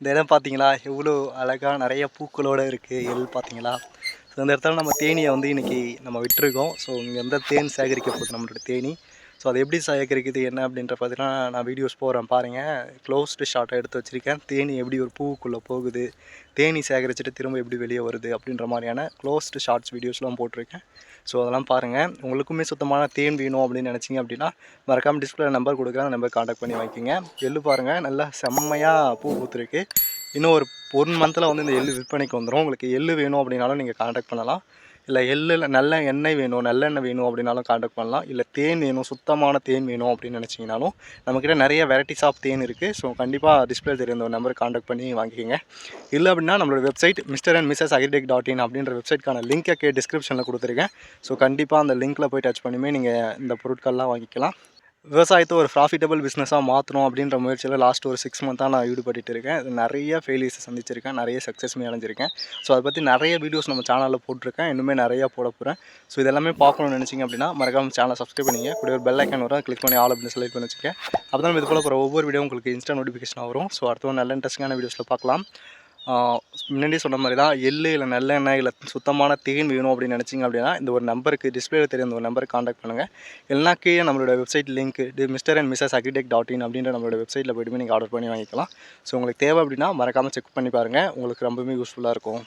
இந்த இடம் பார்த்தீங்களா? எவ்வளோ அழகா நெறைய பூக்களோட இருக்கு. பார்த்தீங்களா? ஸோ இந்த இடத்துல நம்ம தேனீய வந்து இன்னைக்கு நம்ம விட்டுருக்கோம். ஸோ இங்க வந்து தேன் சேகரிக்க போகுது நம்மளோட தேனீ. ஸோ அது எப்படி சேகரிக்குது என்ன அப்படின்ற பார்த்தீங்கன்னா, நான் வீடியோஸ் போடுறேன் பாருங்க. க்ளோஸ்டு ஷாட்டா எடுத்து வச்சிருக்கேன். தேனீ எப்படி ஒரு பூவுக்குள்ள போகுது, தேனீ சேகரிச்சுட்டு திரும்ப எப்படி வெளிய வருது அப்படின்ற மாரியான க்ளோஸ்டு ஷார்ட்ஸ் வீடியோஸ்லாம் போட்டிருக்கேன். ஸோ அதெல்லாம் பாருங்க. உங்களுக்குமே சுத்தமான தேன் வேணும் அப்படின்னு நினச்சிங்க அப்படின்னா, மறக்காம டிஸ்பிளேல நம்பர் குடுக்குறேன். அந்த நம்பர் கான்டாக்ட் பண்ணி வாங்கிக்கங்க. எள்ளு பாருங்க நல்லா செம்மையா பூ பூத்திருக்கு. இன்னும் ஒரு 1 மந்த்தில் வந்து இந்த எள்ளு விற்பனைக்கு வந்துடும். உங்களுக்கு எள்ளு வேணும் அப்படின்னாலும் நீங்கள் கான்டாக்ட் பண்ணலாம். இல்லை எள்ளில் நல்ல எண்ணெய் வேணும், நல்லெண்ணெய் வேணும் அப்படின்னாலும் கான்டாக்ட் பண்ணலாம். இல்லை தேன் வேணும், சுத்தமான தேன் வேணும் அப்படின்னு நினச்சிங்கனாலும் நம்மக்கிட்ட நிறைய வெரைட்டிஸ் ஆஃப் தேன் இருக்குது. ஸோ கண்டிப்பாக டிஸ்பிளே தெரிந்த ஒரு நம்பரை கான்டாக்ட் பண்ணி வாங்கிக்கோங்க. இல்லை அப்படின்னா நம்மளோட website mister and missus agritech.in அப்படின்ற வெப்சைட்கான லிங்க்கை டிஸ்கிரிப்ஷனில் கொடுத்துருக்கேன். ஸோ கண்டிப்பாக அந்த லிங்க்கில் போய் டச் பண்ணியுமே நீங்கள் இந்த பொருட்கள்லாம் வாங்கிக்கலாம். விவசாயத்தை ஒரு ப்ராஃபிட்டபிள் பிஸ்னஸாக மாற்றணும் அப்படின்ற முயற்சியில் லாஸ்ட் ஒரு 6 மந்த்தாக நான் ஈடுபட்டு இருக்கேன். இது நிறைய ஃபெயிலியர்ஸை சந்திச்சிருக்கேன், நிறைய சக்ஸஸ்மே அடைஞ்சிருக்கேன். ஸோ அதை பற்றி நிறைய வீடியோஸ் நம்ம சேனலில் போட்டிருக்கேன், இன்னுமே நிறையா போட போகிறேன். ஸோ இதெல்லாமே பார்க்கணும்னு நினச்சிங்க அப்படின்னா மறக்காம சேனலை சப்ஸ்கிரைப் பண்ணிங்க. கூட ஒரு பெல் ஐக்கான் வரும், கிளிக் பண்ணி ஆல் அப்படின்னு செலக்ட் பண்ணி வச்சுக்கேன். அப்போ தான் இது போல் போகிற ஒவ்வொரு வீடியோ உங்களுக்கு இன்ஸ்டா நோட்டிஃபிகேஷன் வரும். ஸோ அடுத்த ஒரு நல்ல இன்ட்ரெஸ்டிங்கான வீடியோஸில் பார்க்கலாம். முன்னாடி சொன்ன மாதிரி தான் எள்ளு இல்லை நல்லெண்ணெய் இல்லை சுத்தமான தேன் வேணும் அப்படின்னு நினச்சிங்க அப்படின்னா இந்த ஒரு நம்பருக்கு டிஸ்பிளேல தெரியும் ஒரு நம்பருக்கு கான்டாக்ட் பண்ணுங்கள். இல்லைனா கீழே நம்மளோட website link mister and missus agritech.in அப்படின்ற நம்மளோட வெப்சைட்டில் போய்ட்டு நீங்கள் ஆர்டர் பண்ணி வாங்கிக்கலாம். ஸோ உங்களுக்கு தேவை அப்படின்னா மறக்காமல் செக் பண்ணி பாருங்கள், உங்களுக்கு ரொம்பவே யூஸ்ஃபுல்லாக இருக்கும்.